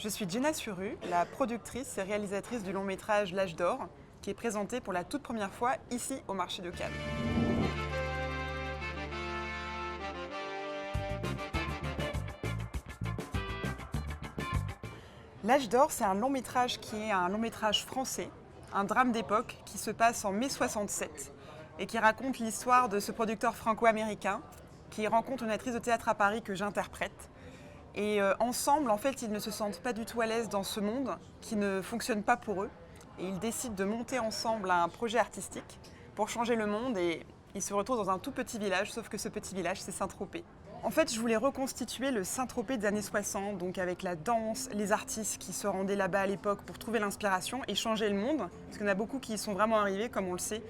Je suis Jenna Suru, la productrice et réalisatrice du long métrage L'Âge d'Or, qui est présenté pour la toute première fois ici au marché de Cannes. L'Âge d'Or, c'est un long métrage qui est un long métrage français, un drame d'époque qui se passe en mai 67 et qui raconte l'histoire de ce producteur franco-américain qui rencontre une actrice de théâtre à Paris que j'interprète. Et ensemble, en fait, ils ne se sentent pas du tout à l'aise dans ce monde qui ne fonctionne pas pour eux. Et ils décident de monter ensemble un projet artistique pour changer le monde et ils se retrouvent dans un tout petit village, sauf que ce petit village, c'est Saint-Tropez. En fait, je voulais reconstituer le Saint-Tropez des années 60, donc avec la danse, les artistes qui se rendaient là-bas à l'époque pour trouver l'inspiration et changer le monde, parce qu'il y en a beaucoup qui y sont vraiment arrivés, comme on le sait.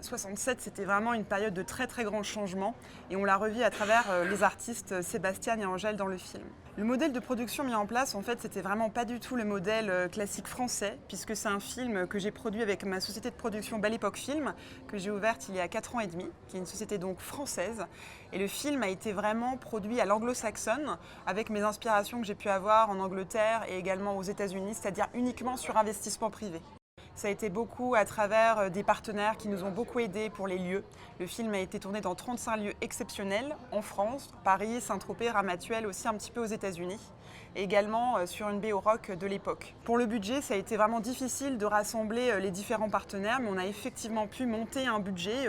67, c'était vraiment une période de très très grands changements et on l'a revu à travers les artistes Sébastien et Angèle dans le film. Le modèle de production mis en place, en fait, c'était vraiment pas du tout le modèle classique français, puisque c'est un film que j'ai produit avec ma société de production Belle Époque Film, que j'ai ouverte il y a 4 ans et demi, qui est une société donc française. Et le film a été vraiment produit à l'anglo-saxonne, avec mes inspirations que j'ai pu avoir en Angleterre et également aux États-Unis, c'est-à-dire uniquement sur investissement privé. Ça a été beaucoup à travers des partenaires qui nous ont beaucoup aidés pour les lieux. Le film a été tourné dans 35 lieux exceptionnels en France, Paris, Saint-Tropez, Ramatuelle, aussi un petit peu aux États-Unis, et également sur une baie au rock de l'époque. Pour le budget, ça a été vraiment difficile de rassembler les différents partenaires, mais on a effectivement pu monter un budget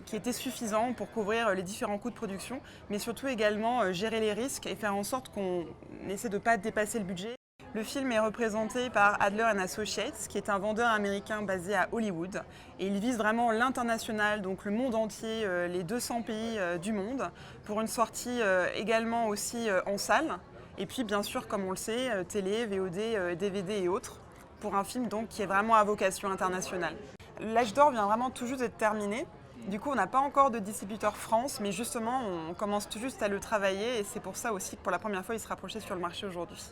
qui était suffisant pour couvrir les différents coûts de production, mais surtout également gérer les risques et faire en sorte qu'on essaie de ne pas dépasser le budget. Le film est représenté par Adler & Associates, qui est un vendeur américain basé à Hollywood. Et il vise vraiment l'international, donc le monde entier, les 200 pays du monde, pour une sortie également aussi en salle. Et puis bien sûr, comme on le sait, télé, VOD, DVD et autres, pour un film donc qui est vraiment à vocation internationale. L'Âge d'Or vient vraiment tout juste d'être terminé. Du coup, on n'a pas encore de distributeur France, mais justement, on commence tout juste à le travailler. Et c'est pour ça aussi que pour la première fois, il se rapprochait sur le marché aujourd'hui.